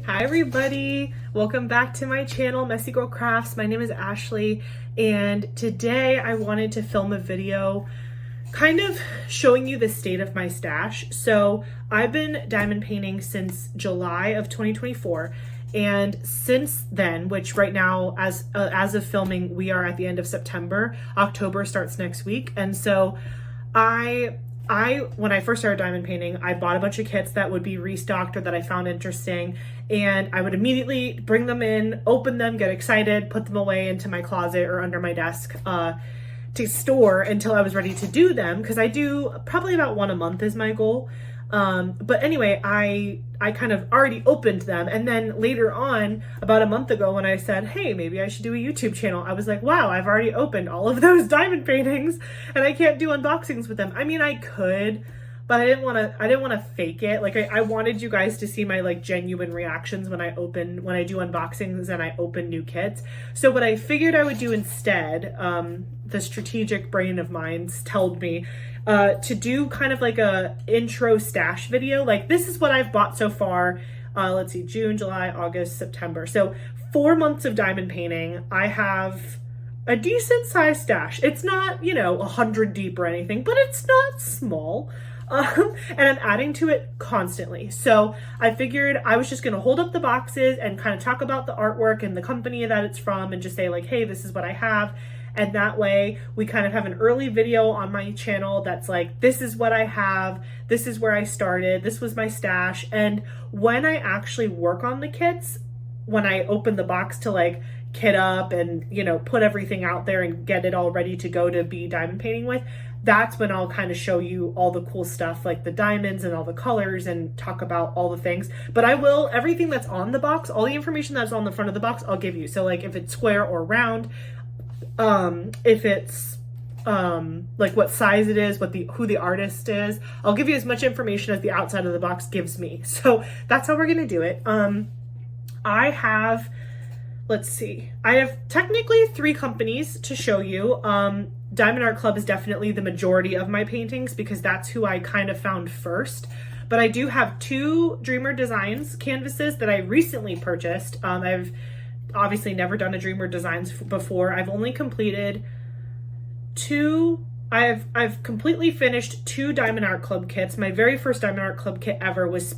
Hi everybody, welcome back to my channel, Messy Girl Crafts. My name is Ashley, and today I wanted to film a video kind of showing you the state of my stash. So I've been diamond painting since July of 2024, and since then, which right now as of filming, we are at the end of September. October starts next week, and so when I first started diamond painting, I bought a bunch of kits that would be restocked or that I found interesting, and I would immediately bring them in, open them, get excited, put them away into my closet or under my desk to store until I was ready to do them, because I do probably about one a month is my goal. But anyway, I kind of already opened them, and then later on, about a month ago, when I said, hey, maybe I should do a YouTube channel, I was like, wow, I've already opened all of those diamond paintings and I can't do unboxings with them. I mean, I could, but I didn't want to fake it. Like I wanted you guys to see my like genuine reactions when I do unboxings and I open new kits. So what I figured I would do instead, the strategic brain of mine told me to do kind of like a intro stash video. Like, this is what I've bought so far. Let's see, June, July, August, September. So 4 months of diamond painting. I have a decent sized stash. It's not, 100 deep or anything, but it's not small. And I'm adding to it constantly. So I figured I was just going to hold up the boxes and kind of talk about the artwork and the company that it's from and just say like, hey, this is what I have. And that way we kind of have an early video on my channel that's like, this is what I have, this is where I started, this was my stash. And when I actually work on the kits, when I open the box to like kit up and, put everything out there and get it all ready to go to be diamond painting with, that's when I'll kind of show you all the cool stuff, like the diamonds and all the colors, and talk about all the things. But I will, everything that's on the box, all the information that's on the front of the box, I'll give you. So like if it's square or round, if it's like what size it is, who the artist is, I'll give you as much information as the outside of the box gives me. So that's how we're gonna do it. I have, let's see, I have technically 3 companies to show you. Diamond Art Club is definitely the majority of my paintings because that's who I kind of found first. But I do have 2 Dreamer Designs canvases that I recently purchased. I've obviously never done a Dreamer Designs before. I've only completed 2. I've completely finished 2 Diamond Art Club kits. My very first Diamond Art Club kit ever was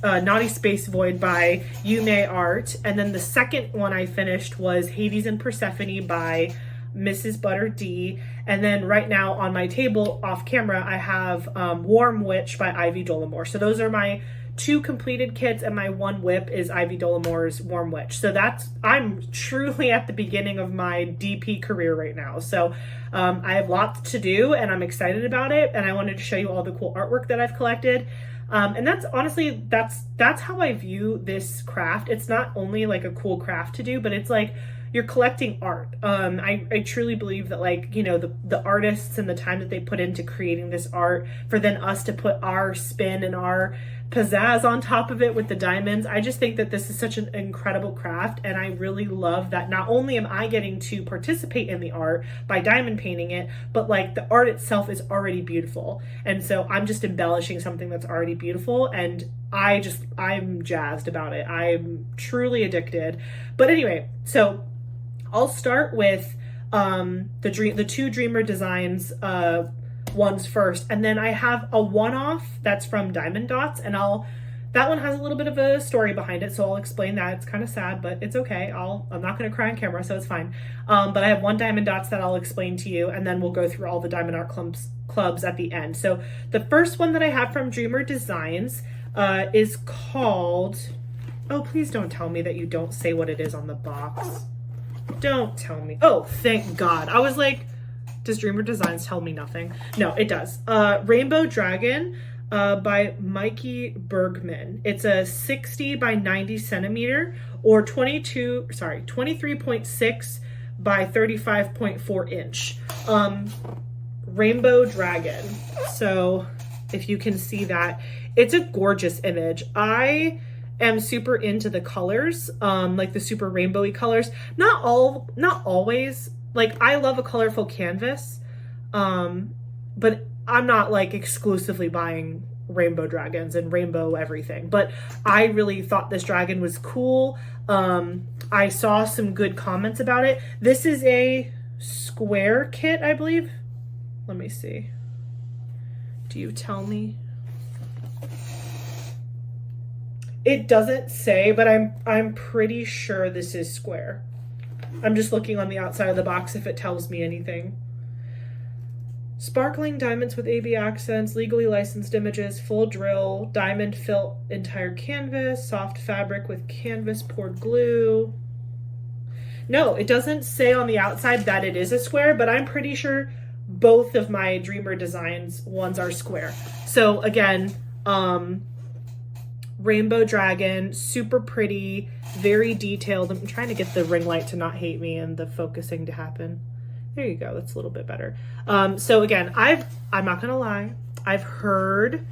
Naughty Space Void by Yume Art, and then the second one I finished was Hades and Persephone by MrsbutterD. And then right now on my table off camera I have Warm Witch by Ivy Dollamore. So those are my 2 completed kits, and my 1 whip is Ivy Dollamore's Warm Witch. So I'm truly at the beginning of my DP career right now. So I have lots to do and I'm excited about it, and I wanted to show you all the cool artwork that I've collected. And that's honestly, that's how I view this craft. It's not only like a cool craft to do, but it's like you're collecting art. I truly believe that, like, the artists and the time that they put into creating this art, for then us to put our spin and our pizzazz on top of it with the diamonds. I just think that this is such an incredible craft, and I really love that not only am I getting to participate in the art by diamond painting it, but like the art itself is already beautiful. And so I'm just embellishing something that's already beautiful, and I'm jazzed about it. I'm truly addicted. But anyway, so I'll start with the 2 Dreamer Designs ones first, and then I have a one-off that's from Diamond Dotz, and that one has a little bit of a story behind it, so I'll explain that. It's kind of sad, but it's okay. I'm not going to cry on camera, so it's fine. But I have one Diamond Dotz that I'll explain to you, and then we'll go through all the Diamond Art clubs at the end. So the first one that I have from Dreamer Designs is called, oh, please don't tell me that you don't say what it is on the box. Don't tell me. Oh, thank God. I was like, does Dreamer Designs tell me nothing? No, it does. Rainbow Dragon by Mikey Bergman. It's a 60 by 90 centimeter or 23.6 by 35.4 inch. Rainbow Dragon. So if you can see that, it's a gorgeous image. I am super into the colors, like the super rainbowy colors. Not always. Like, I love a colorful canvas, but I'm not like exclusively buying rainbow dragons and rainbow everything. But I really thought this dragon was cool. I saw some good comments about it. This is a square kit, I believe. Let me see. Do you tell me? It doesn't say, but I'm pretty sure this is square. I'm just looking on the outside of the box if it tells me anything. Sparkling diamonds with AB accents, legally licensed images, full drill, diamond fill entire canvas, soft fabric with canvas poured glue. No, it doesn't say on the outside that it is a square, but I'm pretty sure both of my Dreamer Designs ones are square. So again, rainbow dragon, super pretty, very detailed. I'm trying to get the ring light to not hate me and the focusing to happen. There you go. That's a little bit better. So again, I'm not gonna lie. I've heard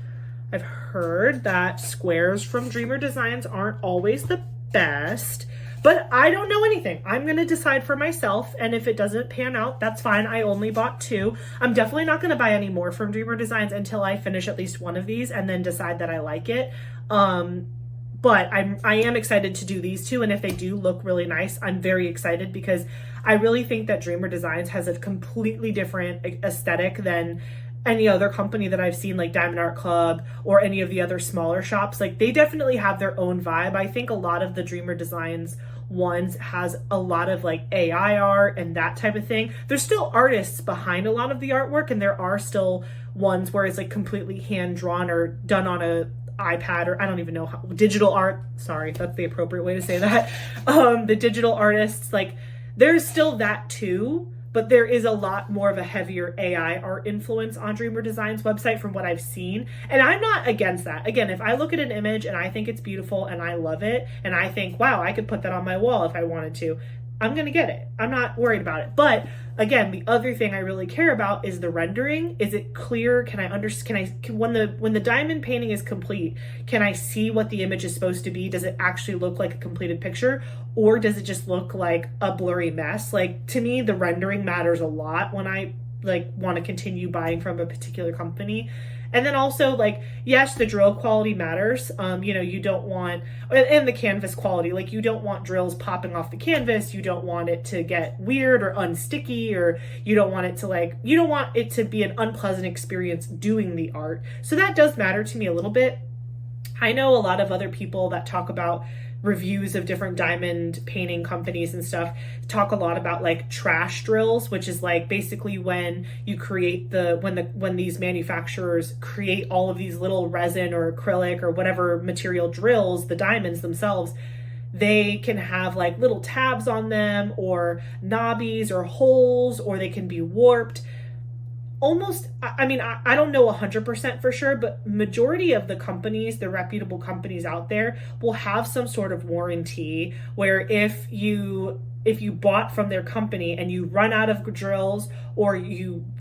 that squares from Dreamer Designs aren't always the best, but I don't know anything. I'm gonna decide for myself, and if it doesn't pan out, that's fine. I only bought 2. I'm definitely not gonna buy any more from Dreamer Designs until I finish at least one of these and then decide that I like it. But I am excited to do these 2, and if they do look really nice, I'm very excited because I really think that Dreamer Designs has a completely different aesthetic than any other company that I've seen, like Diamond Art Club or any of the other smaller shops. Like, they definitely have their own vibe. I think a lot of the Dreamer Designs ones has a lot of like AI art and that type of thing. There's still artists behind a lot of the artwork, and there are still ones where it's like completely hand drawn or done on a iPad, or I don't even know how, digital art. Sorry, that's the appropriate way to say that. The digital artists, like, there's still that too, but there is a lot more of a heavier AI art influence on Dreamer Designs website from what I've seen. And I'm not against that. Again, if I look at an image and I think it's beautiful and I love it, and I think, wow, I could put that on my wall if I wanted to, I'm gonna get it. I'm not worried about it. But again, the other thing I really care about is the rendering. Is it clear? Can I understand? When the diamond painting is complete, can I see what the image is supposed to be? Does it actually look like a completed picture, or does it just look like a blurry mess? Like, to me, the rendering matters a lot when I like want to continue buying from a particular company. And then also, like, yes, the drill quality matters. You know, you don't want, and the canvas quality, like, you don't want drills popping off the canvas. You don't want it to get weird or unsticky, or you don't want it to, like, you don't want it to be an unpleasant experience doing the art. So that does matter to me a little bit. I know a lot of other people that talk about reviews of different diamond painting companies and stuff talk a lot about like trash drills, which is like basically when you create when these manufacturers create all of these little resin or acrylic or whatever material drills, the diamonds themselves, they can have like little tabs on them or knobbies or holes, or they can be warped. Almost, I mean, I don't know 100% for sure, but majority of the companies, the reputable companies out there, will have some sort of warranty where if you bought from their company and you run out of drills, or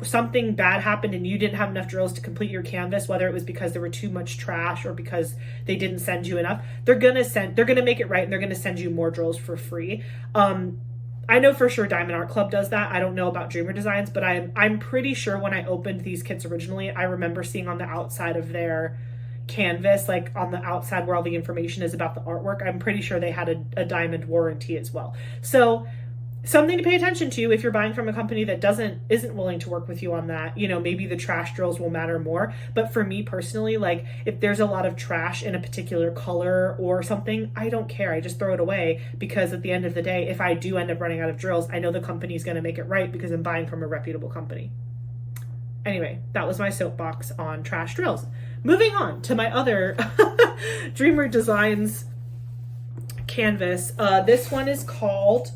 something bad happened and you didn't have enough drills to complete your canvas, whether it was because there were too much trash or because they didn't send you enough, they're gonna make it right, and they're gonna send you more drills for free. I know for sure Diamond Art Club does that. I don't know about Dreamer Designs, but I'm pretty sure when I opened these kits originally, I remember seeing on the outside of their canvas, like on the outside where all the information is about the artwork, I'm pretty sure they had a diamond warranty as well. So something to pay attention to if you're buying from a company that isn't willing to work with you on that. You know, maybe the trash drills will matter more. But for me personally, like, if there's a lot of trash in a particular color or something, I don't care. I just throw it away, because at the end of the day, if I do end up running out of drills, I know the company's going to make it right because I'm buying from a reputable company. Anyway, that was my soapbox on trash drills. Moving on to my other Dreamer Designs canvas. This one is called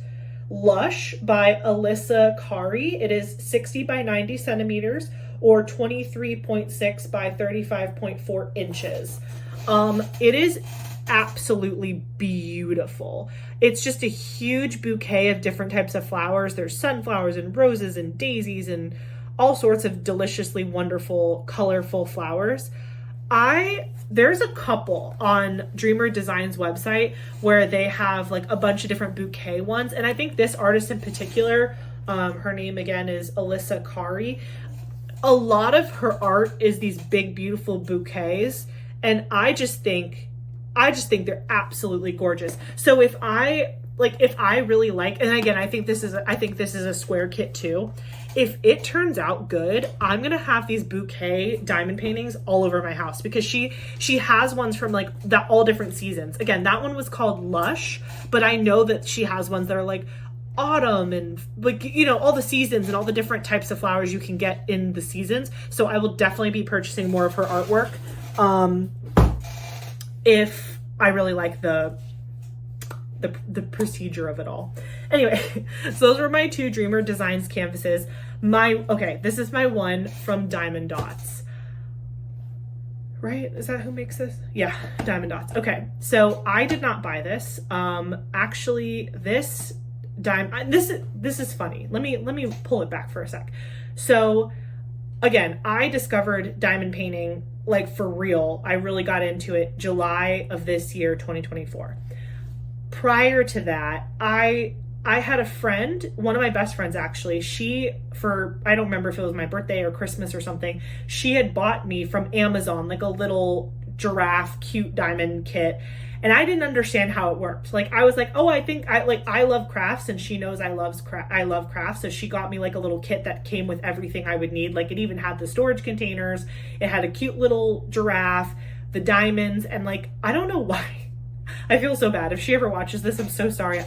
Lush by Alissa Kari. It is 60 by 90 centimeters or 23.6 by 35.4 inches. It is absolutely beautiful. It's just a huge bouquet of different types of flowers. There's sunflowers and roses and daisies and all sorts of deliciously wonderful, colorful flowers. There's a couple on Dreamer Designs website where they have like a bunch of different bouquet ones. And I think this artist in particular, her name again is Alissa Kari. a lot of her art is these big, beautiful bouquets. And I just think they're absolutely gorgeous. So if I really like, and again, I think this is a square kit too. If it turns out good, I'm gonna have these bouquet diamond paintings all over my house, because she has ones from like all different seasons. Again, that one was called Lush, but I know that she has ones that are like autumn and like, you know, all the seasons and all the different types of flowers you can get in the seasons. So I will definitely be purchasing more of her artwork if I really like the procedure of it all. Anyway, so those were my 2 Dreamer Designs canvases. This is my one from Diamond Dotz. Right? Is that who makes this? Yeah, Diamond Dotz. Okay, so I did not buy this. Actually, this is funny. Let me pull it back for a sec. So again, I discovered diamond painting like for real. I really got into it July of this year, 2024. Prior to that, I had a friend, one of my best friends actually, I don't remember if it was my birthday or Christmas or something, she had bought me from Amazon like a little giraffe cute diamond kit, and I didn't understand how it worked. Like I was like, oh, I love crafts, and she knows I love crafts, so she got me like a little kit that came with everything I would need. Like it even had the storage containers, it had a cute little giraffe, the diamonds, and like I don't know why. I feel so bad. If she ever watches this, I'm so sorry.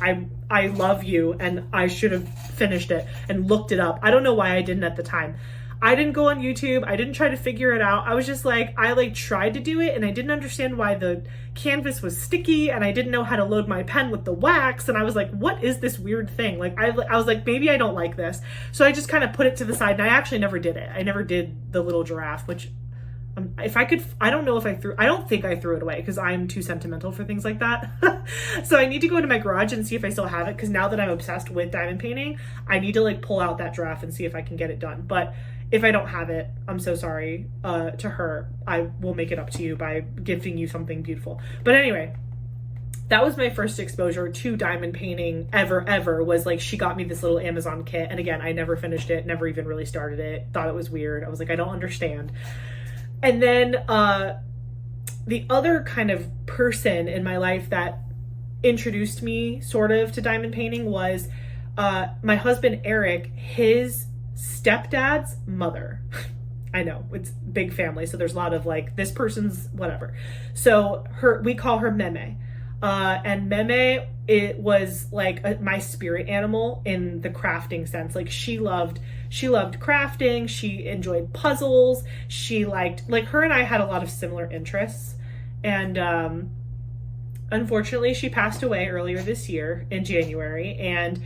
I love you, and I should have finished it and looked it up. I don't know why I didn't at the time. I didn't go on YouTube. I didn't try to figure it out. I was just like, I like tried to do it, and I didn't understand why the canvas was sticky, and I didn't know how to load my pen with the wax, and I was like, what is this weird thing? Like I was like, maybe I don't like this. So I just kind of put it to the side, and I actually never did it. I never did the little giraffe, which if I could, I don't think I threw it away because I'm too sentimental for things like that. So I need to go into my garage and see if I still have it, because now that I'm obsessed with diamond painting, I need to like pull out that giraffe and see if I can get it done. But if I don't have it, I'm so sorry to her. I will make it up to you by gifting you something beautiful. But anyway, that was my first exposure to diamond painting ever, was like she got me this little Amazon kit. And again, I never finished it, never even really started it, thought it was weird. I was like, I don't understand. And then the other kind of person in my life that introduced me sort of to diamond painting was my husband, Eric, his stepdad's mother. I know, it's big family, so there's a lot of like, this person's whatever. So we call her Meme. And Meme, it was like my spirit animal in the crafting sense. Like she loved crafting. She enjoyed puzzles. She liked, like her and I had a lot of similar interests. And unfortunately, she passed away earlier this year in January. And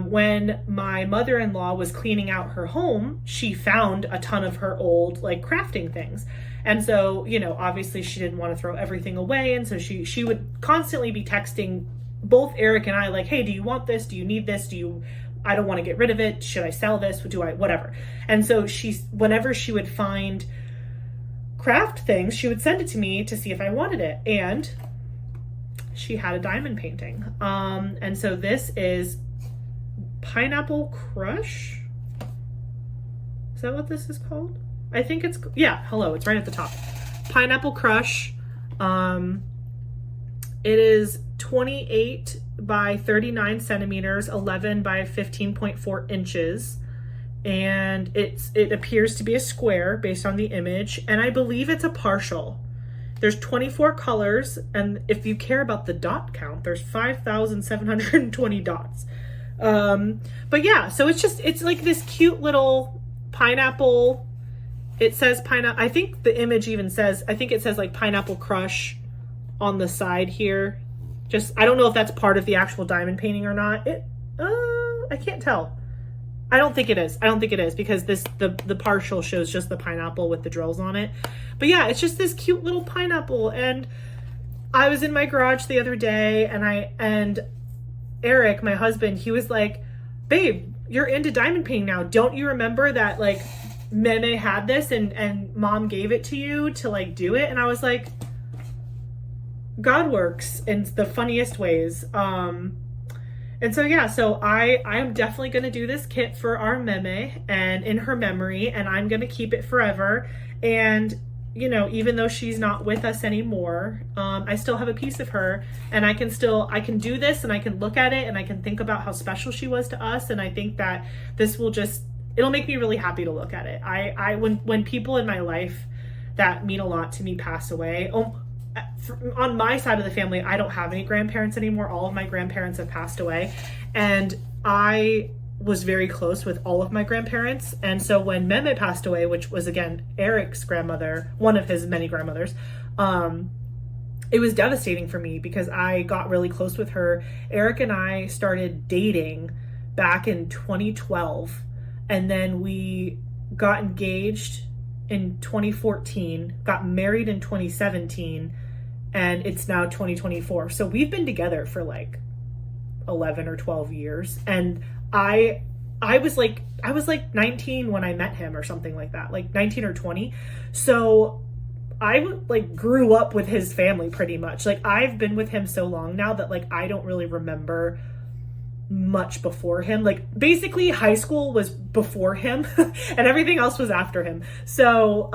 when my mother-in-law was cleaning out her home, she found a ton of her old like crafting things. And so, you know, obviously she didn't want to throw everything away. And so she would constantly be texting both Eric and I like, hey, do you want this? Do you need this? I don't want to get rid of it. Should I sell this? Whatever. And so whenever she would find craft things, she would send it to me to see if I wanted it. And she had a diamond painting. And so this is Pineapple Crush. Is that what this is called? I think it's, yeah, hello, it's right at the top. Pineapple Crush. It is 28 by 39 centimeters, 11 by 15.4 inches. And it appears to be a square based on the image. And I believe it's a partial. There's 24 colors. And if you care about the dot count, there's 5,720 dots. But yeah, so it's like this cute little pineapple. It says pineapple. I think the image even says, I think it says like Pineapple Crush on the side here. I don't know if that's part of the actual diamond painting or not. I can't tell. I don't think it is. Because the partial shows just the pineapple with the drills on it. But yeah, it's just this cute little pineapple. And I was in my garage the other day, and Eric, my husband, he was like, babe, you're into diamond painting now. Don't you remember that like Meme had this and mom gave it to you to like do it? And I was like, God works in the funniest ways. And so yeah, so I am definitely going to do this kit for our meme and in her memory, and I'm going to keep it forever. And you know, even though she's not with us anymore, I still have a piece of her, and I can do this, and I can look at it, and I can think about how special she was to us. And I think that this will it'll make me really happy to look at it. When people in my life that mean a lot to me pass away, on my side of the family, I don't have any grandparents anymore. All of my grandparents have passed away, and I was very close with all of my grandparents. And so when Meme passed away, which was again Eric's grandmother, one of his many grandmothers, it was devastating for me because I got really close with her. Eric and I started dating back in 2012, and then we got engaged in 2014, got married in 2017, and it's now 2024. So we've been together for like 11 or 12 years. And I was like 19 when I met him or something like that, like 19 or 20. So I like grew up with his family pretty much. Like I've been with him so long now that like I don't really remember much before him. Like basically high school was before him and everything else was after him. So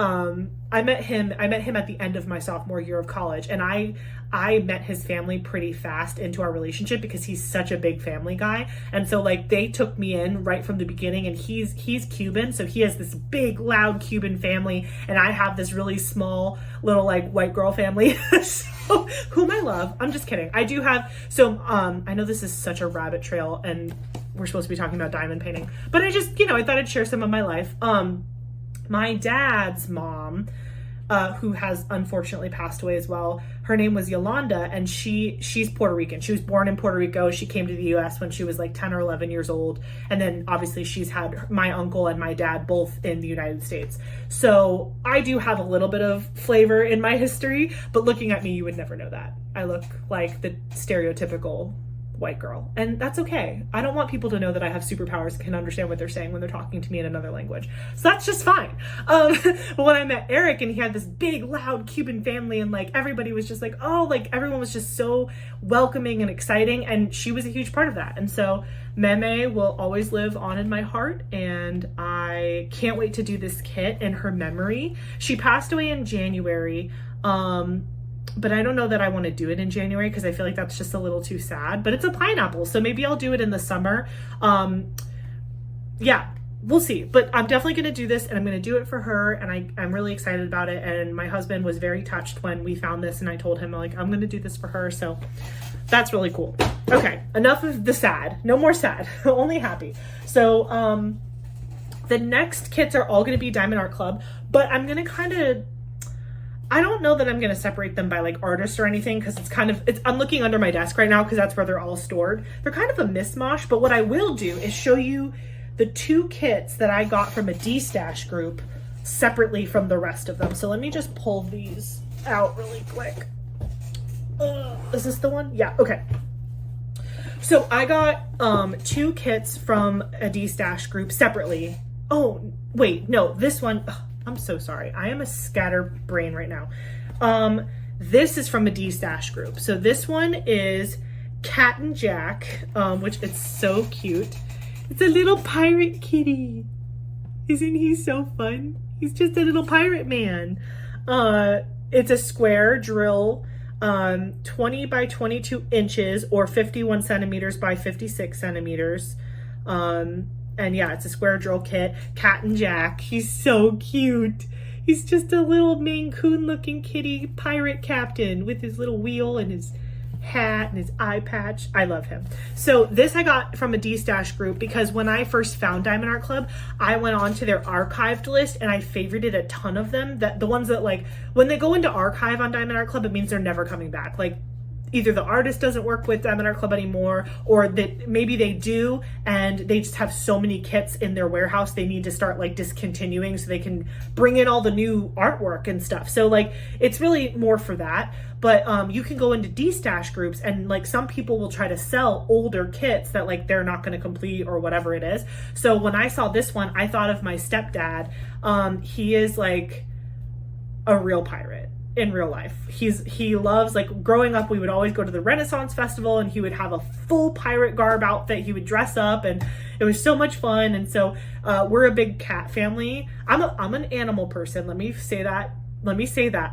I met him at the end of my sophomore year of college, and I met his family pretty fast into our relationship because he's such a big family guy. And so like they took me in right from the beginning, and he's Cuban, so he has this big loud Cuban family, and I have this really small little like white girl family. So whom I love. I'm just kidding. I do have, so I know this is such a rabbit trail and we're supposed to be talking about diamond painting, but I just, I thought I'd share some of my life. My dad's mom, who has unfortunately passed away as well, her name was Yolanda, and she's Puerto Rican. She was born in Puerto Rico. She came to the US when she was like 10 or 11 years old. And then obviously she's had my uncle and my dad both in the United States. So I do have a little bit of flavor in my history, but looking at me, you would never know that. I look like the stereotypical white girl, and that's okay. I don't want people to know that I have superpowers and can understand what they're saying when they're talking to me in another language, so that's just fine. But when I met Eric and he had this big loud Cuban family, and like everybody was just like, oh, like everyone was just so welcoming and exciting, and she was a huge part of that. And so Meme will always live on in my heart, and I can't wait to do this kit in her memory. She passed away in January, but I don't know that I want to do it in January because I feel like that's just a little too sad. But it's a pineapple, so maybe I'll do it in the summer. Yeah, we'll see. But I'm definitely going to do this, and I'm going to do it for her, and I'm really excited about it. And my husband was very touched when we found this, and I told him, like, I'm going to do this for her. So that's really cool. Okay, enough of the sad. No more sad. Only happy. So the next kits are all going to be Diamond Art Club, but I'm going to I don't know that I'm going to separate them by like artists or anything, because I'm looking under my desk right now because that's where they're all stored. They're kind of a mishmash, but what I will do is show you the 2 kits that I got from a D-Stash group separately from the rest of them. So let me just pull these out really quick. Is this the one? Yeah, okay. So I got 2 kits from a D-Stash group separately. Oh, wait, no, this one... I'm so sorry. I am a scatterbrain right now. This is from a D-Stash group. So this one is Cat and Jack, which it's so cute. It's a little pirate kitty. Isn't he so fun? He's just a little pirate man. It's a square drill, 20 by 22 inches or 51 centimeters by 56 centimeters. And yeah, it's a square drill kit. Cat and Jack. He's so cute. He's just a little Maine Coon looking kitty pirate captain with his little wheel and his hat and his eye patch. I love him. So this I got from a D-Stash group because when I first found Diamond Art Club, I went on to their archived list and I favorited a ton of them. That the ones that like, when they go into archive on Diamond Art Club, it means they're never coming back. Like, either the artist doesn't work with Diamond Art Club anymore, or that maybe they do and they just have so many kits in their warehouse they need to start like discontinuing so they can bring in all the new artwork and stuff. So like it's really more for that. But you can go into D-Stash groups and like some people will try to sell older kits that like they're not going to complete or whatever it is. So when I saw this one, I thought of my stepdad. He is like a real pirate. in real life. He loves, like, growing up we would always go to the Renaissance Festival and he would have a full pirate garb outfit. He would dress up and it was so much fun. And so we're a big cat family. I'm an animal person. Let me say that.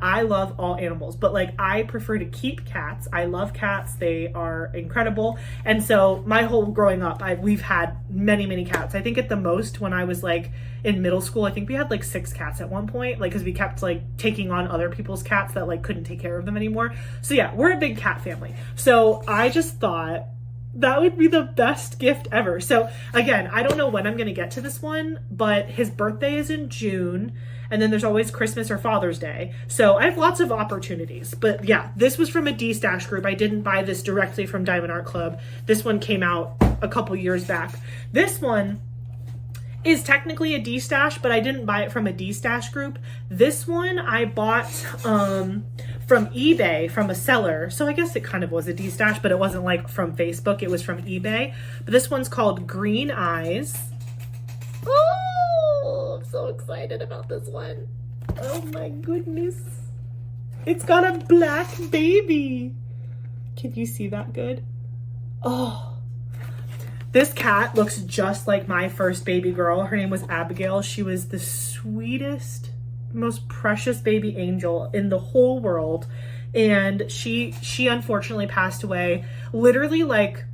I love all animals, but like I prefer to keep cats. I love cats. They are incredible. And so my whole growing up, we've had many cats. I think at the most when I was like in middle school, I think we had like 6 cats at one point, like because we kept like taking on other people's cats that like couldn't take care of them anymore. So yeah, we're a big cat family. So I just thought that would be the best gift ever. So again, I don't know when I'm going to get to this one, but his birthday is in June. And then there's always Christmas or Father's Day. So I have lots of opportunities. But yeah, this was from a D-Stash group. I didn't buy this directly from Diamond Art Club. This one came out a couple years back. This one is technically a D-Stash, but I didn't buy it from a D-Stash group. This one I bought from eBay, from a seller. So I guess it kind of was a D-Stash, but it wasn't like from Facebook. It was from eBay. But this one's called Green Eyes. Oh, I'm so excited about this one. Oh my goodness. It's got a black baby. Can you see that good? Oh. This cat looks just like my first baby girl. Her name was Abigail. She was the sweetest, most precious baby angel in the whole world. And she unfortunately passed away literally like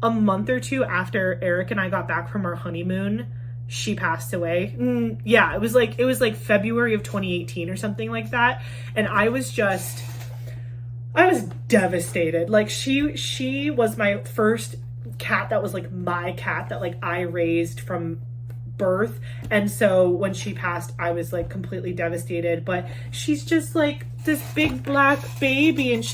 a month or two after Eric and I got back from our honeymoon. She passed away. Yeah, it was like February of 2018 or something like that. And I was devastated. Like she was my first cat that was like my cat that like I raised from birth. And so when she passed, I was like completely devastated. But she's just like this big black baby, and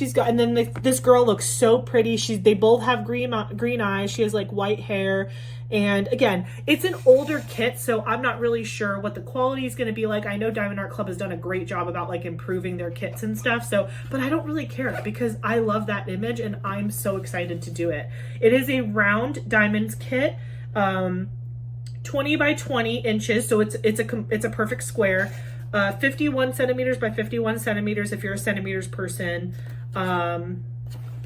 then this girl looks so pretty. They both have green eyes. She has like white hair. And again, it's an older kit, so I'm not really sure what the quality is going to be like. I know Diamond Art Club has done a great job about like improving their kits and stuff. So, but I don't really care because I love that image and I'm so excited to do it. It is a round diamonds kit, 20 by 20 inches. So it's a perfect square, 51 centimeters by 51 centimeters if you're a centimeters person. And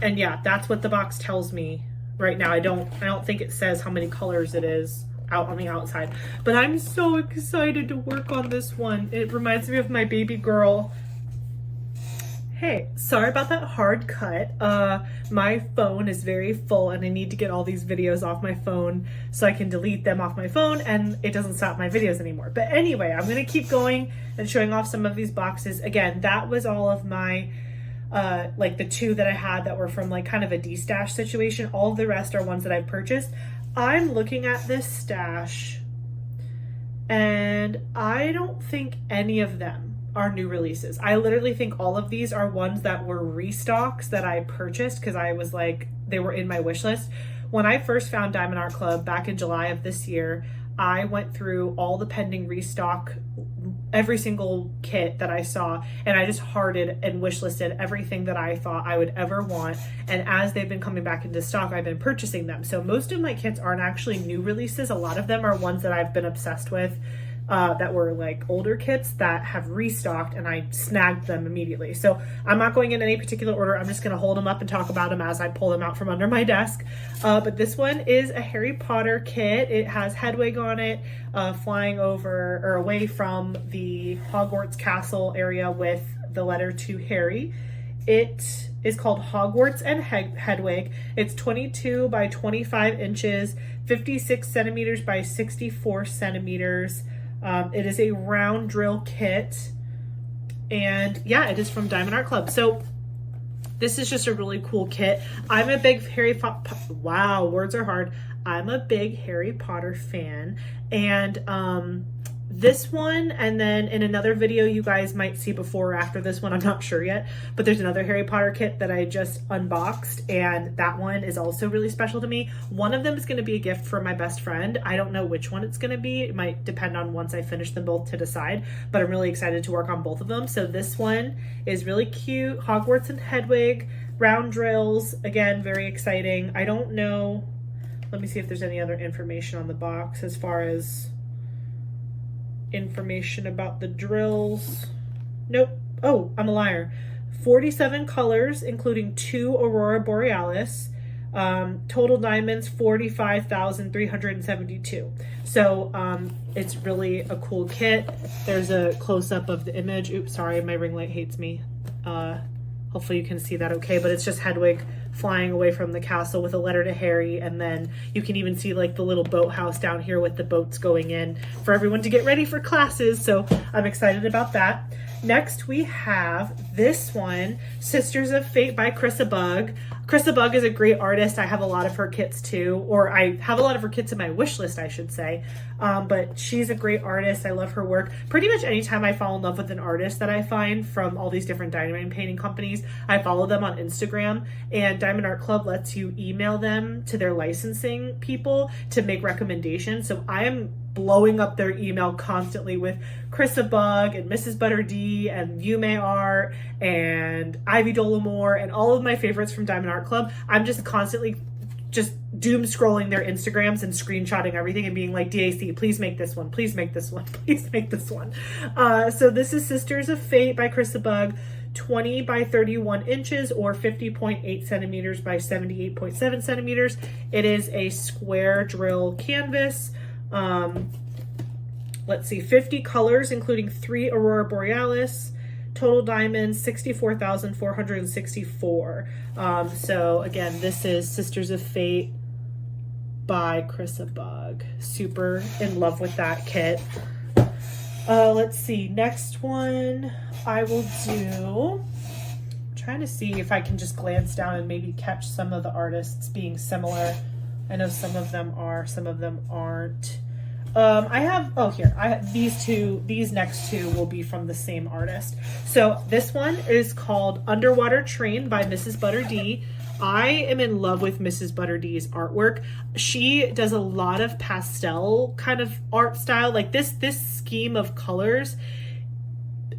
yeah, that's what the box tells me. Right now, I don't think it says how many colors it is out on the outside, but I'm so excited to work on this one. It reminds me of my baby girl. Hey, sorry about that hard cut. My phone is very full and I need to get all these videos off my phone so I can delete them off my phone and it doesn't stop my videos anymore. But anyway, I'm gonna keep going and showing off some of these boxes. Again, that was all of my like the 2 that I had that were from like kind of a D-Stash situation. All of the rest are ones that I've purchased. I'm looking at this stash and I don't think any of them are new releases. I literally think all of these are ones that were restocks that I purchased because I was like, they were in my wish list. When I first found Diamond Art Club back in July of this year, I went through all the pending restock, every single kit that I saw, and I just hearted and wishlisted everything that I thought I would ever want. And as they've been coming back into stock, I've been purchasing them. So most of my kits aren't actually new releases. A lot of them are ones that I've been obsessed with, that were like older kits that have restocked and I snagged them immediately. So I'm not going in any particular order. I'm just going to hold them up and talk about them as I pull them out from under my desk. But this one is a Harry Potter kit. It has Hedwig on it, flying over or away from the Hogwarts castle area with the letter to Harry. It is called Hogwarts and Hedwig. It's 22 by 25 inches, 56 centimeters by 64 centimeters. It is a round drill kit, and yeah, it is from Diamond Art Club. So this is just a really cool kit. I'm a big wow, words are hard. I'm a big Harry Potter fan, and this one, and then in another video you guys might see before or after this one, I'm not sure yet, but there's another Harry Potter kit that I just unboxed, and that one is also really special to me. One of them is going to be a gift for my best friend. I don't know which one it's going to be. It might depend on once I finish them both to decide, but I'm really excited to work on both of them. So this one is really cute. Hogwarts and Hedwig, round drills. Again, very exciting. I don't know. Let me see if there's any other information on the box as far as information about the drills. Nope, oh, I'm a liar. 47 colors, including 2 Aurora Borealis. Total diamonds 45,372. So it's really a cool kit. There's a close-up of the image. Oops, sorry, my ring light hates me. Hopefully you can see that okay, but it's just Hedwig flying away from the castle with a letter to Harry, and then you can even see like the little boathouse down here with the boats going in for everyone to get ready for classes. So I'm excited about that. Next, we have this one, Sisters of Fate by ChrissaBug. ChrissaBug is a great artist. I have a lot of her kits too, or I have a lot of her kits in my wish list, I should say. But she's a great artist. I love her work. Pretty much anytime I fall in love with an artist that I find from all these different diamond painting companies, I follow them on Instagram, and Diamond Art Club lets you email them to their licensing people to make recommendations. So I am blowing up their email constantly with ChrissaBug and MrsbutterD and Yume Art and Ivy Dolomore and all of my favorites from Diamond Art Club. I'm just constantly just doom scrolling their Instagrams and screenshotting everything and being like, DAC, please make this one, please make this one, please make this one. So this is Sisters of Fate by ChrissaBug, 20 by 31 inches or 50.8 centimeters by 78.7 centimeters. It is a square drill canvas. Let's see, 50 colors, including 3 Aurora Borealis, total diamonds 64,464. So again, this is Sisters of Fate by ChrissaBug. Super in love with that kit. Let's see, next one I will do, I'm trying to see if I can just glance down and maybe catch some of the artists being similar. I know some of them are, some of them aren't. I have these next two will be from the same artist. So this one is called Underwater Train by MrsbutterD. I am in love with MrsbutterD's artwork. She does a lot of pastel kind of art style, like this scheme of colors.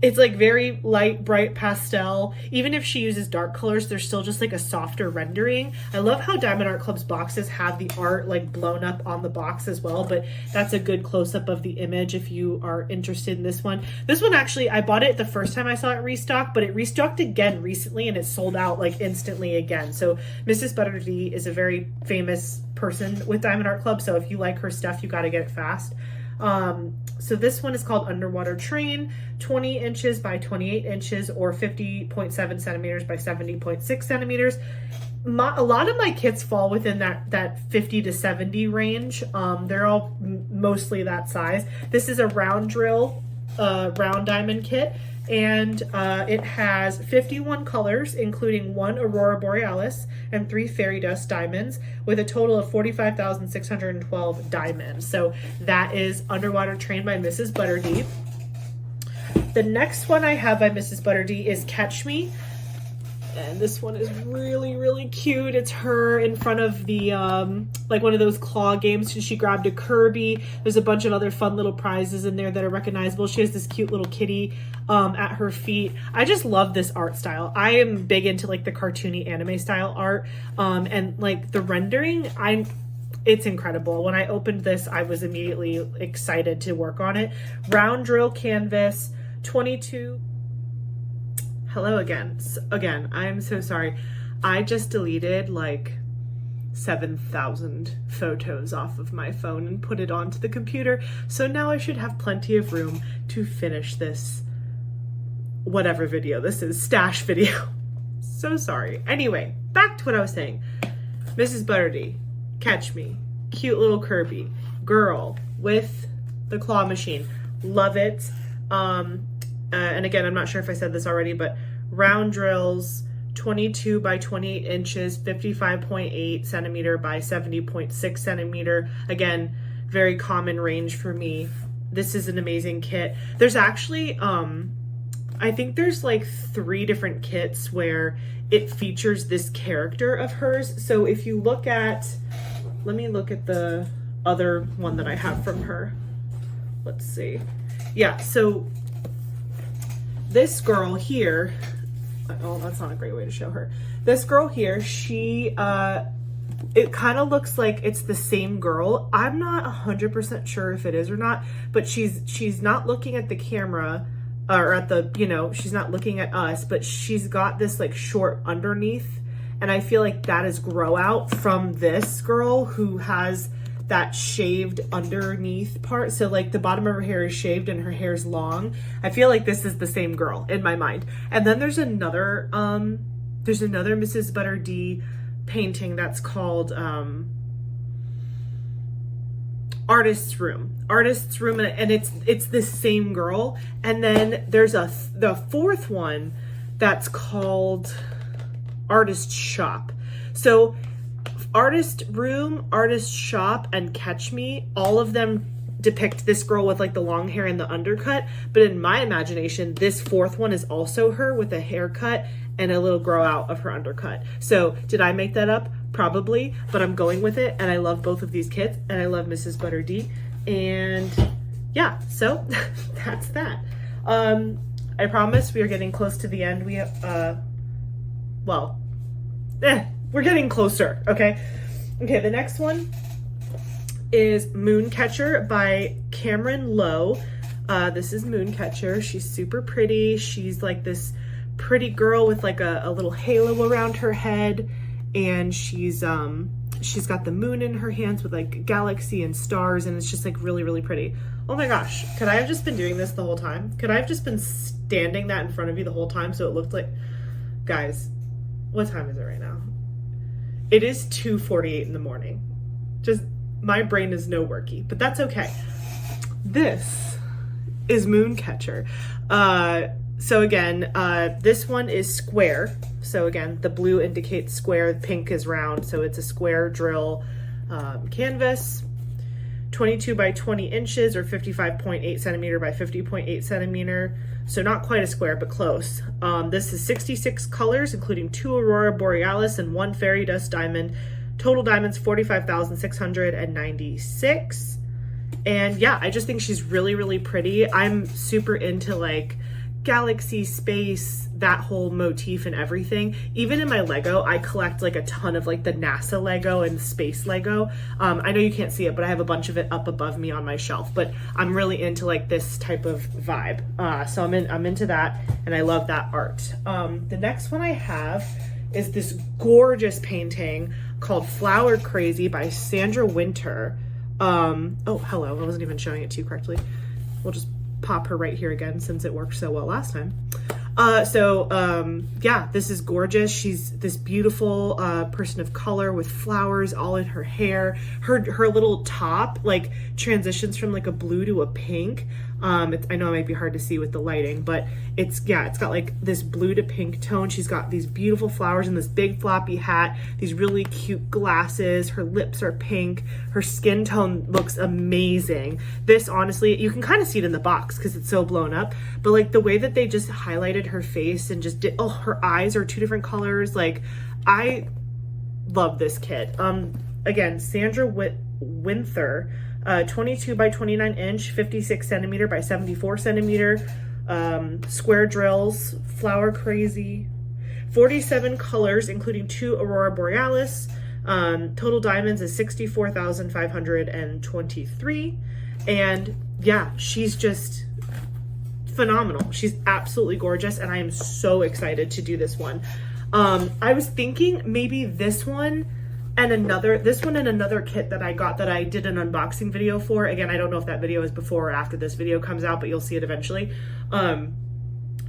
It's like very light, bright pastel. Even if she uses dark colors, there's still just like a softer rendering. I love how Diamond Art Club's boxes have the art like blown up on the box as well, but that's a good close-up of the image if you are interested in this one. This one actually, I bought it the first time I saw it restock, but it restocked again recently and it sold out like instantly again. So MrsbutterD is a very famous person with Diamond Art Club, so if you like her stuff, you gotta get it fast. So this one is called Underwater Train, 20 inches by 28 inches or 50.7 centimeters by 70.6 centimeters. A lot of my kits fall within that 50 to 70 range. They're all mostly that size. This is a round drill, round diamond kit, and it has 51 colors, including 1 Aurora Borealis and 3 Fairy Dust diamonds, with a total of 45,612 diamonds. So that is Underwater Train by MrsbutterD. The next one I have by MrsbutterD is Catch Me. And this one is really, really cute. It's her in front of the, like one of those claw games. She grabbed a Kirby. There's a bunch of other fun little prizes in there that are recognizable. She has this cute little kitty at her feet. I just love this art style. I am big into like the cartoony anime style art. And like the rendering, it's incredible. When I opened this, I was immediately excited to work on it. Round drill canvas, 22... Hello again. Again, I'm so sorry. I just deleted like 7,000 photos off of my phone and put it onto the computer. So now I should have plenty of room to finish this whatever video this is, stash video. So sorry. Anyway, back to what I was saying. MrsbutterD, Catch Me, cute little Kirby, girl with the claw machine. Love it. And again, I'm not sure if I said this already, but round drills, 22 by 28 inches, 55.8 centimeter by 70.6 centimeter. Again, very common range for me. This is an amazing kit. There's actually, I think there's like 3 different kits where it features this character of hers. So if you look at, let me look at the other one that I have from her. Let's see. Yeah, so this girl here, oh, that's not a great way to show her. This girl here, she, it kind of looks like it's the same girl. I'm not 100% sure if it is or not, but she's not looking at the camera. or at the, you know, she's not looking at us, but she's got this like short underneath. And I feel like that is grow out from this girl who has that shaved underneath part. So like the bottom of her hair is shaved and her hair's long. I feel like this is the same girl in my mind. And then there's another MrsbutterD painting that's called Artist's Room, and it's the same girl. And then there's the fourth one that's called Artist Shop. So Artist Room, Artist Shop, and Catch Me, all of them depict this girl with like the long hair and the undercut. But in my imagination, this fourth one is also her with a haircut and a little grow out of her undercut. So did I make that up? Probably, but I'm going with it. And I love both of these kits, and I love MrsbutterD. And yeah, so that's that. I promise we are getting close to the end. We have, we're getting closer, okay? Okay, the next one is Mooncatcher by Cameron Lowe. This is Mooncatcher. She's super pretty. She's like this pretty girl with like a little halo around her head, and she's got the moon in her hands with like galaxy and stars, and it's just like really, really pretty. Oh my gosh, could I have just been doing this the whole time? Could I have just been standing that in front of you the whole time so it looked like... Guys, what time is it right now? It is 2:48 in the morning. Just, my brain is no worky, but that's okay. This is Mooncatcher. So again, this one is square. So again, the blue indicates square, the pink is round. So it's a square drill canvas, 22 by 20 inches or 55.8 centimeter by 50.8 centimeter. So not quite a square, but close. This is 66 colors, including 2 Aurora Borealis and 1 Fairy Dust Diamond. Total diamonds, 45,696. And yeah, I just think she's really, really pretty. I'm super into like galaxy, space, that whole motif and everything. Even in my Lego, I collect like a ton of like the NASA Lego and space Lego. I know you can't see it, but I have a bunch of it up above me on my shelf, but I'm really into like this type of vibe. So I'm into that, and I love that art. The next one I have is this gorgeous painting called Flower Crazy by Sandra Winther. Oh, hello. I wasn't even showing it to you correctly. We'll just pop her right here again since it worked so well last time. Yeah, this is gorgeous. She's this beautiful person of color with flowers all in her hair. Her little top like transitions from like a blue to a pink. I know it might be hard to see with the lighting, but it's got like this blue to pink tone. She's got these beautiful flowers and this big floppy hat, these really cute glasses. Her lips are pink. Her skin tone looks amazing. This, honestly, you can kind of see it in the box because it's so blown up, but like the way that they just highlighted her face and just did, oh, her eyes are 2 different colors. Like, I love this kit. Again, Sandra Winther, 22 by 29 inch, 56 centimeter by 74 centimeter, square drills, Flower Crazy, 47 colors, including 2 Aurora Borealis. Total diamonds is 64,523. And yeah, she's just phenomenal. She's absolutely gorgeous, and I am so excited to do this one. I was thinking maybe this one and another kit that I got that I did an unboxing video for. Again, I don't know if that video is before or after this video comes out, but you'll see it eventually.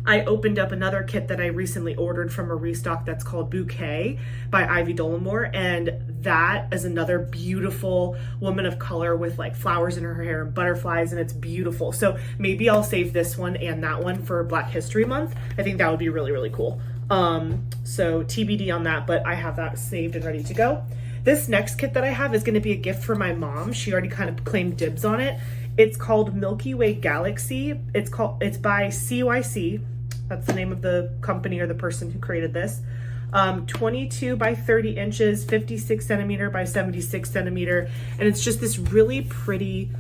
I opened up another kit that I recently ordered from a restock that's called Bouquet by Ivy Dollamore, and that is another beautiful woman of color with like flowers in her hair and butterflies, and it's beautiful. So maybe I'll save this one and that one for Black History Month. I think that would be really, really cool. So TBD on that, but I have that saved and ready to go. This next kit that I have is going to be a gift for my mom. She already kind of claimed dibs on it. It's called Milky Way Galaxy. It's by CYC. That's the name of the company or the person who created this. 22 by 30 inches, 56 centimeter by 76 centimeter. And it's just this really pretty,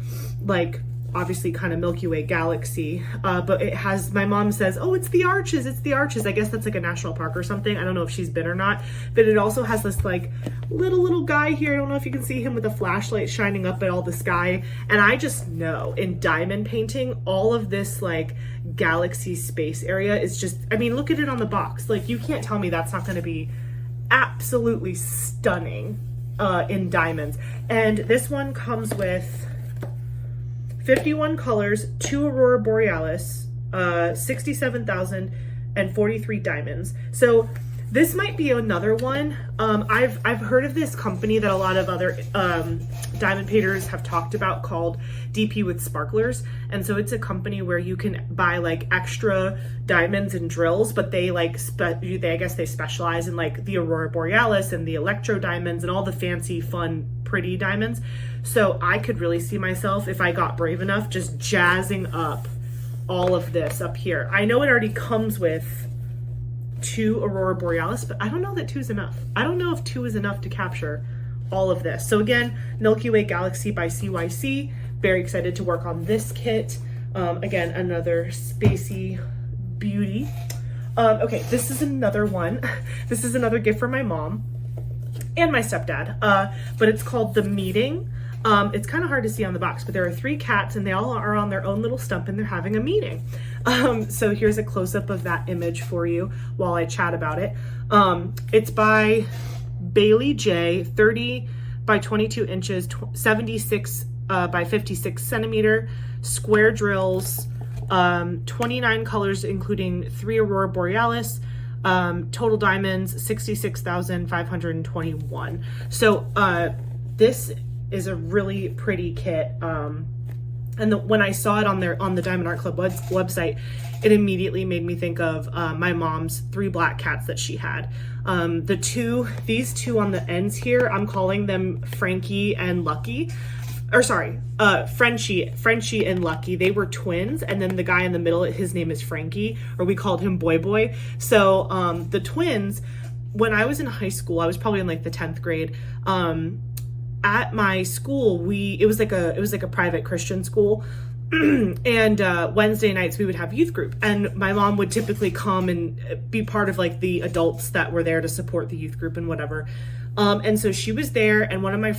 like, obviously kind of Milky Way Galaxy, but it has, my mom says, oh, it's the Arches, it's the Arches. I guess that's like a national park or something. I don't know if she's been or not, but it also has this like little guy here. I don't know if you can see him with a flashlight shining up at all the sky. And I just know in diamond painting, all of this like galaxy space area is just, I mean, look at it on the box. Like, you can't tell me that's not going to be absolutely stunning in diamonds. And this one comes with 51 colors, 2 Aurora Borealis, 67,043 diamonds. So this might be another one. I've heard of this company that a lot of other diamond painters have talked about called DP with Sparklers. And so it's a company where you can buy like extra diamonds and drills, but they like, I guess they specialize in like the Aurora Borealis and the electro diamonds and all the fancy, fun, pretty diamonds. So I could really see myself, if I got brave enough, just jazzing up all of this up here. I know it already comes with 2 Aurora Borealis, but I don't know that 2 is enough. I don't know if 2 is enough to capture all of this. So again, Milky Way Galaxy by CYC. Very excited to work on this kit. Again, another spacey beauty. Okay, this is another one. This is another gift from my mom and my stepdad, but it's called The Meeting. It's kind of hard to see on the box, but there are 3 cats and they all are on their own little stump and they're having a meeting. So here's a close-up of that image for you while I chat about it. It's by Baylee Jae, 30 by 22 inches, 76 by 56 centimeter, square drills, 29 colors, including 3 Aurora Borealis, total diamonds, 66,521. So this is a really pretty kit. And when I saw it on the Diamond Art Club website, it immediately made me think of my mom's 3 black cats that she had. These two on the ends here, I'm calling them Frankie and Lucky. Or sorry, Frenchie and Lucky. They were twins, and then the guy in the middle, his name is Frankie, or we called him Boy. So the twins, when I was in high school, I was probably in like the 10th grade, at my school, it was like a private Christian school, and Wednesday nights we would have youth group, and my mom would typically come and be part of like the adults that were there to support the youth group and whatever. And so she was there, and one of my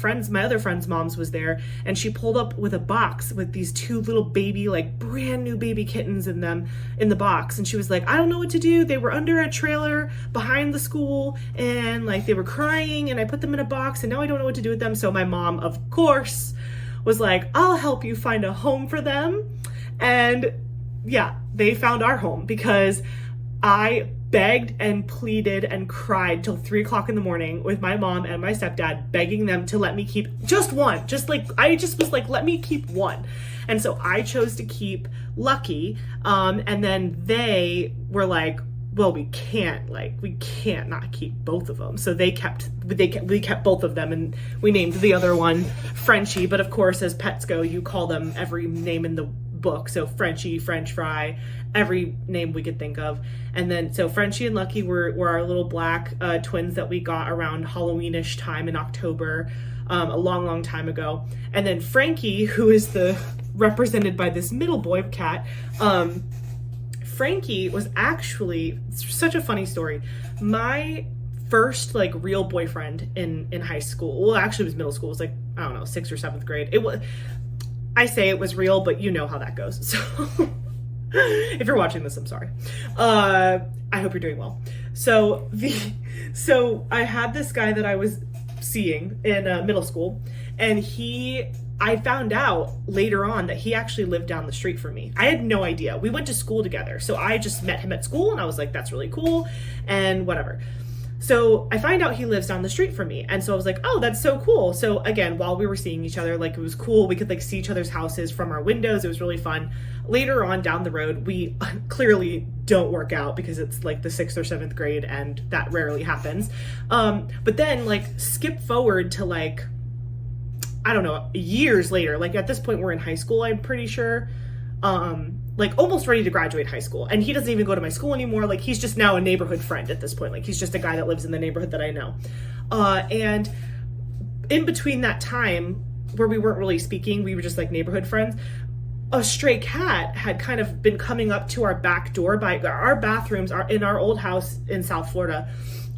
other friends' moms was there, and she pulled up with a box with these 2 little baby, like brand new baby kittens in the box. And she was like, I don't know what to do. They were under a trailer behind the school, and like they were crying, and I put them in a box, and now I don't know what to do with them. So my mom, of course, was like, I'll help you find a home for them. And yeah, they found our home because I begged and pleaded and cried till 3 o'clock in the morning with my mom and my stepdad, begging them to let me keep just one. I just was like, let me keep one. And so I chose to keep Lucky. And then they were like, well, we can't not keep both of them. So we kept both of them, and we named the other one Frenchie. But of course, as pets go, you call them every name in the book. So Frenchie, French fry, every name we could think of. And then so Frenchie and Lucky were our little black twins that we got around Halloweenish time in October, a long time ago. And then Frankie, who is represented by this middle boy cat, Frankie was actually, such a funny story, my first like real boyfriend in high school. Well, actually it was middle school. It was like, I don't know, 6th or 7th grade. I say it was real, but you know how that goes. So if you're watching this, I'm sorry. I hope you're doing well. So I had this guy that I was seeing in middle school, and I found out later on that he actually lived down the street from me. I had no idea. We went to school together. So I just met him at school, and I was like, that's really cool, and whatever. So I find out he lives down the street from me. And so I was like, oh, that's so cool. So again, while we were seeing each other, like it was cool. We could like see each other's houses from our windows. It was really fun. Later on down the road, we clearly don't work out because it's like the 6th or 7th grade and that rarely happens. But then like skip forward to like, I don't know, years later, like at this point we're in high school, I'm pretty sure. Like almost ready to graduate high school, and he doesn't even go to my school anymore. Like he's just now a neighborhood friend at this point. Like he's just a guy that lives in the neighborhood that I know. And in between that time where we weren't really speaking, we were just like neighborhood friends, a stray cat had kind of been coming up to our back door. By our bathrooms are in our old house in South Florida.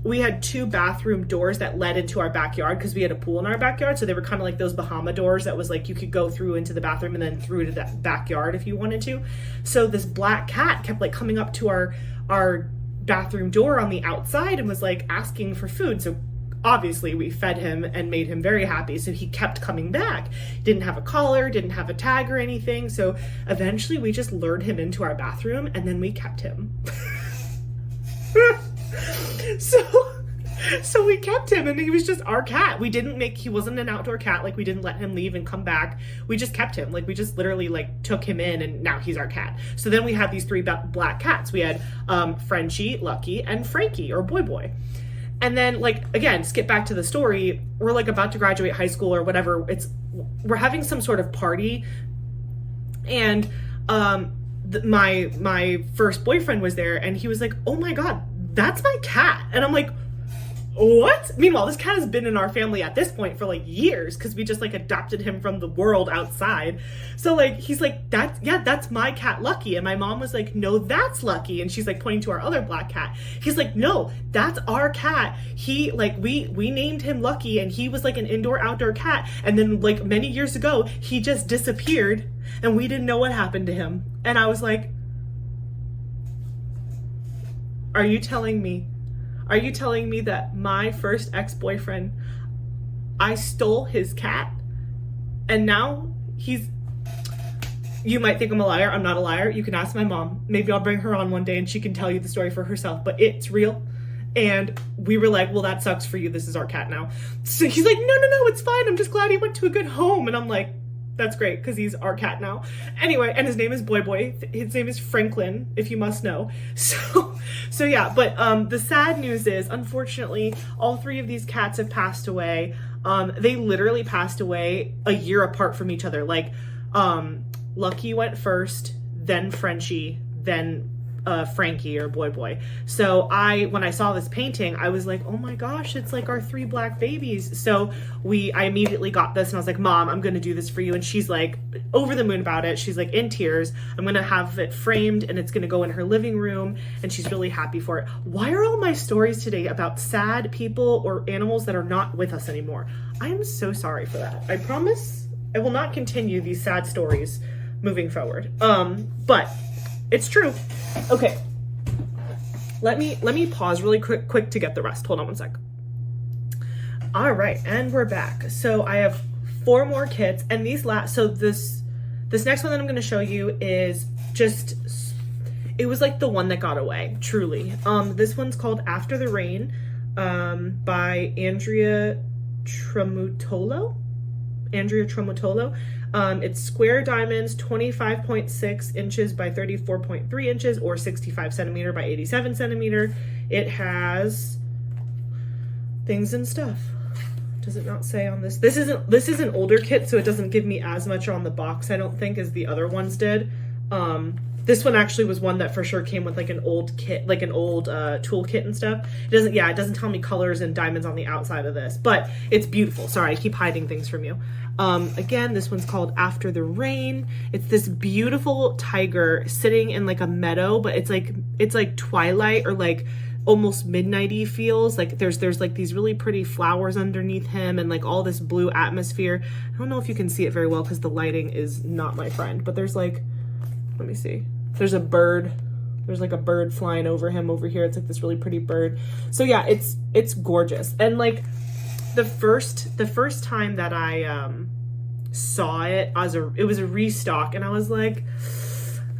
We had 2 bathroom doors that led into our backyard because we had a pool in our backyard. So they were kind of like those Bahama doors that was like you could go through into the bathroom and then through to the backyard if you wanted to. So this black cat kept like coming up to our bathroom door on the outside and was like asking for food. So obviously we fed him and made him very happy. So he kept coming back. Didn't have a collar, didn't have a tag or anything. So eventually we just lured him into our bathroom and then we kept him. So we kept him and he was just our cat. He wasn't an outdoor cat. Like we didn't let him leave and come back. We just kept him. Like we just literally like took him in and now he's our cat. So then we had these 3 black cats. We had Frenchie, Lucky, and Frankie or Boy. And then like, again, skip back to the story. We're like about to graduate high school or whatever. We're having some sort of party and my first boyfriend was there and he was like, oh my God, that's my cat. And I'm like, what? Meanwhile, this cat has been in our family at this point for like years because we just like adopted him from the world outside. So like, he's like, that's my cat Lucky. And my mom was like, no, that's Lucky. And she's like pointing to our other black cat. He's like, no, that's our cat. He like, we named him Lucky and he was like an indoor outdoor cat. And then like many years ago, he just disappeared and we didn't know what happened to him. And I was like, Are you telling me that my first ex-boyfriend, I stole his cat and now you might think I'm a liar. I'm not a liar. You can ask my mom. Maybe I'll bring her on one day and she can tell you the story for herself, but it's real. And we were like, well, that sucks for you. This is our cat now. So he's like, no, it's fine. I'm just glad he went to a good home. And I'm like, that's great because he's our cat now. Anyway, and his name is Boy. His name is Franklin, if you must know. So yeah, but the sad news is, unfortunately, all 3 of these cats have passed away. They literally passed away a year apart from each other. Like, Lucky went first, then Frenchie, then Frankie or Boy. So when I saw this painting, I was like, oh my gosh, it's like our 3 black babies. So I immediately got this and I was like, Mom, I'm going to do this for you. And she's like over the moon about it. She's like in tears. I'm going to have it framed and it's going to go in her living room. And she's really happy for it. Why are all my stories today about sad people or animals that are not with us anymore? I am so sorry for that. I promise I will not continue these sad stories moving forward. But it's true. Okay. Let me pause really quick to get the rest. Hold on one sec. All right, and we're back. So I have 4 more kits, and this next one that I'm going to show you is just, it was like the one that got away, truly. This one's called After the Rain, by Andrea Tramutolo. It's square diamonds, 25.6 inches by 34.3 inches or 65 centimeter by 87 centimeter. It has things and stuff. Does it not say on this? This is an older kit, so it doesn't give me as much on the box, I don't think, as the other ones did. This one actually was one that for sure came with like an old kit, like an old tool kit and stuff. It doesn't tell me colors and diamonds on the outside of this, but it's beautiful. Sorry, I keep hiding things from you. Again, this one's called After the Rain. It's this beautiful tiger sitting in like a meadow, but it's like twilight or like almost midnighty feels. Like there's like these really pretty flowers underneath him and like all this blue atmosphere. I don't know if you can see it very well because the lighting is not my friend, but there's like, let me see. There's a bird. There's like a bird flying over him over here. It's like this really pretty bird. So yeah, it's gorgeous. And like the first time that I saw it, it was a restock, and I was like,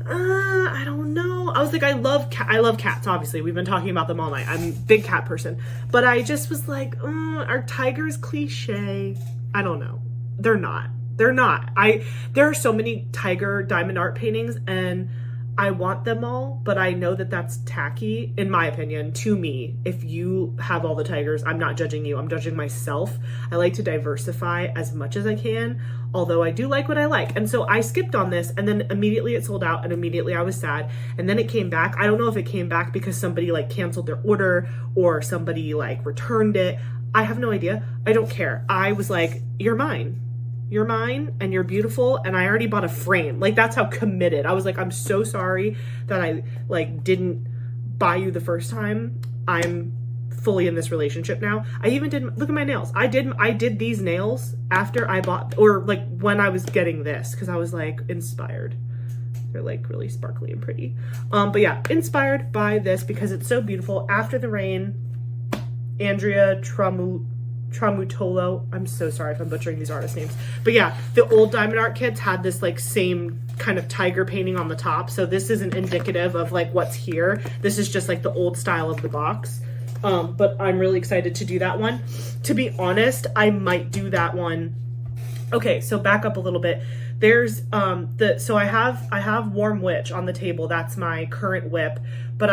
I don't know. I was like, I love cats. Obviously, we've been talking about them all night. I'm a big cat person, but I just was like, are tigers cliche? I don't know. They're not. There are so many tiger diamond art paintings and I want them all, but I know that that's tacky, in my opinion, to me. If you have all the tigers, I'm not judging you, I'm judging myself. I like to diversify as much as I can, although I do like what I like. And so I skipped on this and then immediately it sold out and immediately I was sad. And then it came back. I don't know if it came back because somebody like canceled their order or somebody like returned it. I have no idea. I don't care. I was like, you're mine. you're mine and you're beautiful, and I already bought a frame. Like, that's how committed. I was like, I'm so sorry that I like didn't buy you the first time. I'm fully in this relationship now. I even did, look at my nails. I did these nails after I bought, or like when I was getting this, because I was like inspired. They're like really sparkly and pretty. But yeah, inspired by this because it's so beautiful. After the Rain, Andrea Tramutolo. I'm so sorry if I'm butchering these artist names. But yeah, the old Diamond Art kits had this like same kind of tiger painting on the top. So this isn't indicative of like what's here. This is just like the old style of the box. But I'm really excited to do that one. To be honest, I might do that one. Okay, so back up a little bit. There's so I have Warm Witch on the table. That's my current whip. But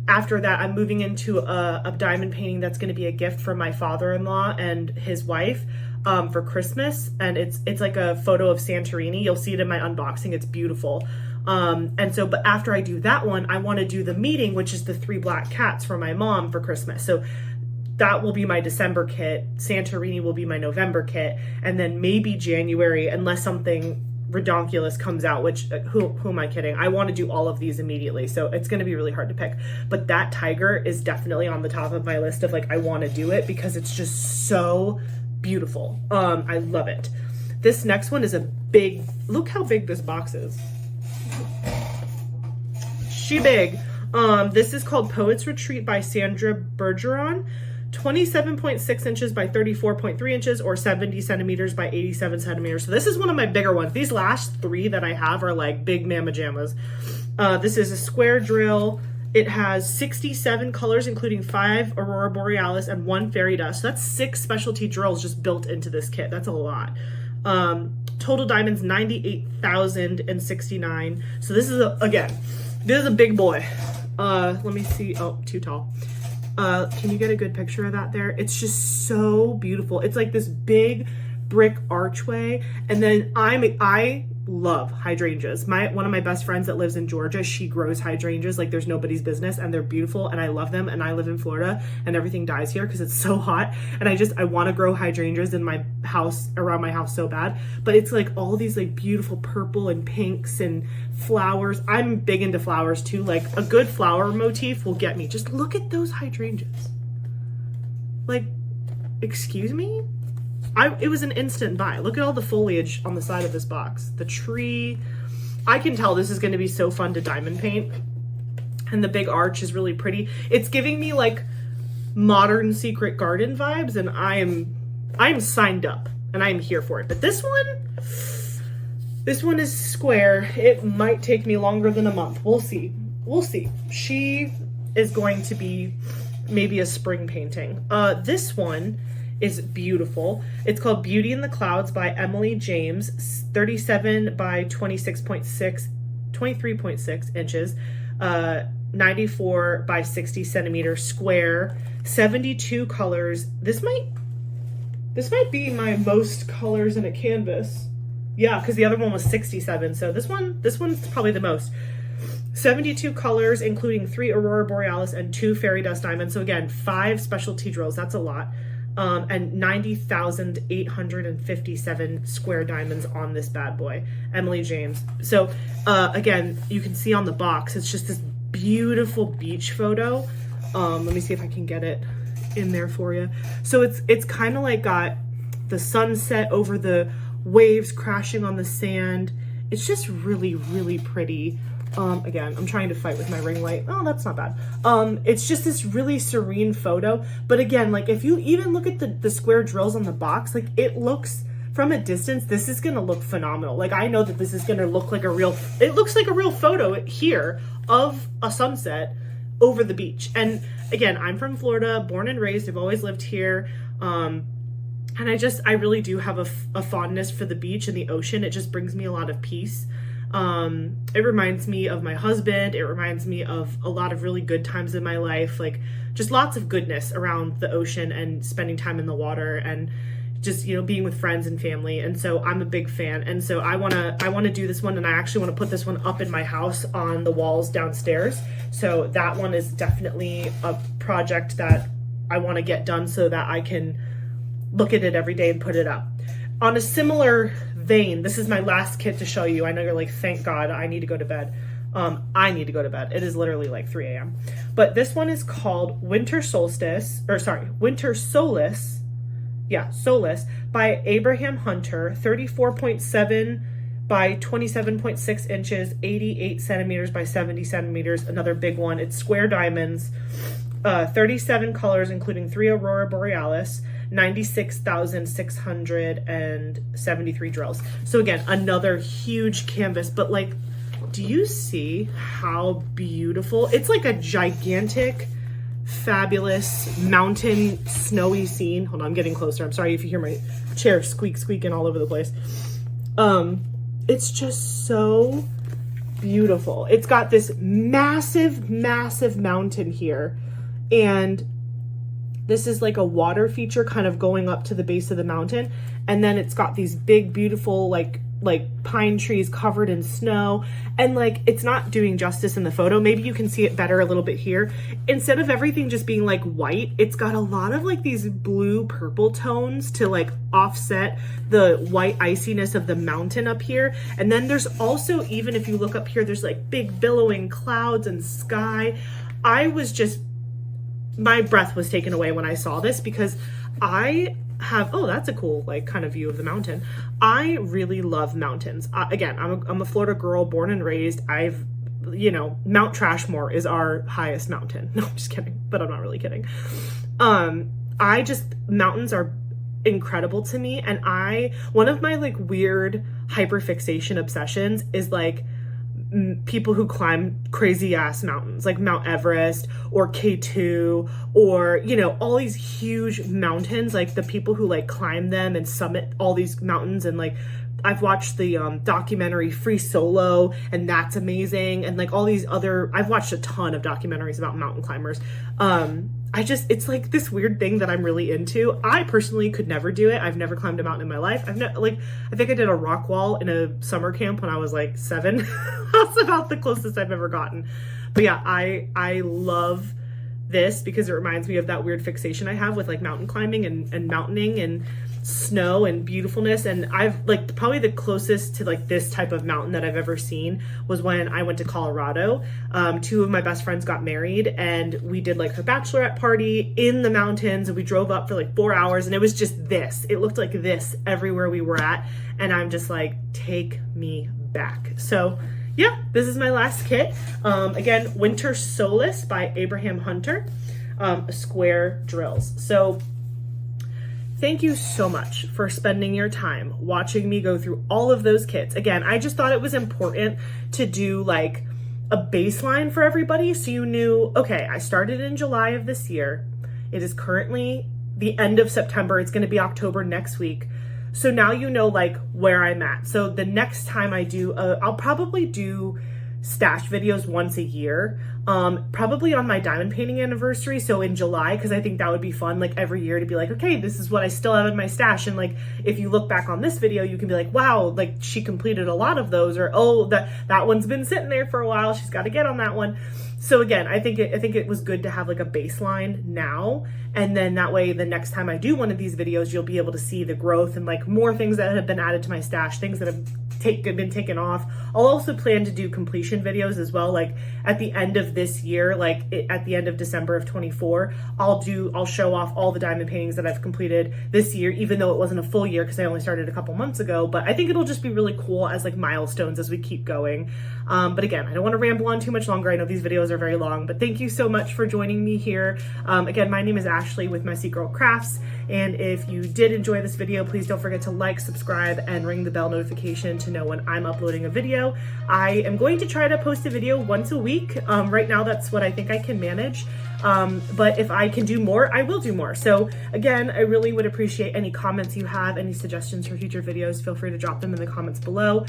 after that I'm moving into a diamond painting that's going to be a gift from my father-in-law and his wife for Christmas. And it's like a photo of Santorini. You'll see it in my unboxing. It's beautiful. And so, but after I do that one, I want to do the meeting, which is the 3 black cats for my mom for Christmas. So that will be my December kit. Santorini will be my November kit. And then maybe January, unless something redonkulous comes out, which who am I kidding? I want to do all of these immediately. So it's going to be really hard to pick. But that tiger is definitely on the top of my list of like, I want to do it because it's just so beautiful. I love it. This next one is a big, look how big this box is. She big. This is called Poet's Retreat by Sandra Bergeron. 27.6 inches by 34.3 inches or 70 centimeters by 87 centimeters. So this is one of my bigger ones. These last 3 that I have are like big mamma jammas. This is a square drill. It has 67 colors, including 5 Aurora Borealis and 1 Fairy Dust. So that's 6 specialty drills just built into this kit. That's a lot. Total diamonds, 98,069. So this is this is a big boy. Let me see. Oh, too tall. Can you get a good picture of that there? It's just so beautiful. It's like this big brick archway. And then I love hydrangeas. One of my best friends that lives in Georgia, she grows hydrangeas like there's nobody's business, and they're beautiful and I love them. And I live in Florida and everything dies here because it's so hot. And I want to grow hydrangeas in my house, around my house so bad. But it's like all these like beautiful purple and pinks and flowers. I'm big into flowers too. Like a good flower motif will get me. Just look at those hydrangeas. Like, excuse me? It was an instant buy. Look at all the foliage on the side of this box. The tree. I can tell this is going to be so fun to diamond paint. And the big arch is really pretty. It's giving me like modern Secret Garden vibes, and I am signed up and I'm here for it. But this one is square. It might take me longer than a month. We'll see. We'll see. She is going to be maybe a spring painting. This one is beautiful. It's called Beauty in the Clouds by Emily James, 37 by 23.6 inches, 94 by 60 centimeters square, 72 colors. This might be my most colors in a canvas. Yeah, because the other one was 67. So this one's probably the most. 72 colors, including 3 Aurora Borealis and 2 Fairy Dust Diamonds. So again, 5 specialty drills. That's a lot. And 90,857 square diamonds on this bad boy. Emily James. So again, you can see on the box, it's just this beautiful beach photo. Let me see if I can get it in there for you. So it's kind of like got the sunset over the waves crashing on the sand. It's just really, really pretty. Again, I'm trying to fight with my ring light. Oh, that's not bad. It's just this really serene photo. But again, like if you even look at the square drills on the box, like it looks from a distance, this is going to look phenomenal. Like I know that this is going to look like it looks like a real photo here of a sunset over the beach. And again, I'm from Florida, born and raised. I've always lived here. And I really do have a fondness for the beach and the ocean. It just brings me a lot of peace. It reminds me of my husband. It reminds me of a lot of really good times in my life, like just lots of goodness around the ocean and spending time in the water and just, you know, being with friends and family. And so I'm a big fan. And so I want to do this one, and I actually want to put this one up in my house on the walls downstairs. So that one is definitely a project that I want to get done so that I can look at it every day and put it up. on a similar vein, this is my last kit to show you. I know you're like, thank God, I need to go to bed. I need to go to bed. It is literally like 3 a.m. But this one is called Winter Solstice, or sorry, Winter Solace. Yeah, Solace by Abraham Hunter, 34.7 by 27.6 inches, 88 centimeters by 70 centimeters. Another big one. It's square diamonds, 37 colors, including 3 Aurora Borealis, 96,673 drills. So again, another huge canvas, but like, do you see how beautiful? It's like a gigantic, fabulous mountain snowy scene. Hold on, I'm getting closer. I'm sorry if you hear my chair squeaking all over the place. It's just so beautiful. It's got this massive mountain here, and this is like a water feature kind of going up to the base of the mountain, and then it's got these big beautiful like pine trees covered in snow, and like, it's not doing justice in the photo. Maybe you can see it better a little bit here. Instead of everything just being like white, it's got a lot of like these blue purple tones to like offset the white iciness of the mountain up here. And then there's also, even if you look up here, there's like big billowing clouds and sky. My breath was taken away when I saw this, because I have, oh, that's a cool like kind of view of the mountain. I really love mountains. Again, I'm a Florida girl, born and raised. Mount Trashmore is our highest mountain. No, I'm just kidding, but I'm not really kidding. Mountains are incredible to me, and one of my like weird hyperfixation obsessions is like people who climb crazy ass mountains like Mount Everest or K2 or, all these huge mountains, like the people who like climb them and summit all these mountains. And like, I've watched the documentary Free Solo, and that's amazing. And like all these other, I've watched a ton of documentaries about mountain climbers. It's like this weird thing that I'm really into. I personally could never do it. I've never climbed a mountain in my life. I think I did a rock wall in a summer camp when I was like 7. That's about the closest I've ever gotten. But yeah, I love this because it reminds me of that weird fixation I have with like mountain climbing and mountaining and snow and beautifulness. And I've like, probably the closest to like this type of mountain that I've ever seen was when I went to Colorado. 2 of my best friends got married, and we did like her bachelorette party in the mountains, and we drove up for like 4 hours, and it was just this. It looked like this everywhere we were at, and I'm just like, take me back. So yeah, this is my last kit. Again, Winter Solace by Abraham Hunter, square drills. So thank you so much for spending your time watching me go through all of those kits. Again, I just thought it was important to do like a baseline for everybody, so you knew, okay, I started in July of this year. It is currently the end of September. It's going to be October next week. So now you know like where I'm at. So the next time I do, I'll probably do stash videos once a year, probably on my diamond painting anniversary, so in July, because I think that would be fun, like every year to be like, okay, this is what I still have in my stash, and like if you look back on this video, you can be like, wow, like she completed a lot of those, or oh, that one's been sitting there for a while, she's got to get on that one. So again, I think it was good to have like a baseline now, and then that way the next time I do one of these videos, you'll be able to see the growth and like more things that have been added to my stash, things that have been taken off. I'll also plan to do completion videos as well, like at the end of this year, at the end of December of 24, I'll show off all the diamond paintings that I've completed this year, even though it wasn't a full year because I only started a couple months ago. But I think it'll just be really cool as like milestones as we keep going. But again, I don't want to ramble on too much longer. I know these videos are very long, but thank you so much for joining me here. Again, my name is Ashley with My Secret Girl Crafts, and if you did enjoy this video, please don't forget to like, subscribe, and ring the bell notification to know when I'm uploading a video. I am going to try to post a video once a week. Right now, that's what I think I can manage. But if I can do more, I will do more. So again, I really would appreciate any comments you have, any suggestions for future videos. Feel free to drop them in the comments below.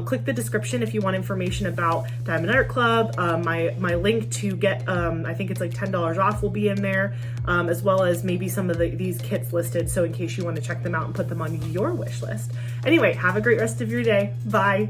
Click the description if you want information about Diamond Art Club. My link to get, I think it's like $10 off will be in there, as well as maybe some of these kits listed. So in case you want to check them out and put them on your wish list. Anyway, have a great rest of your day. Bye.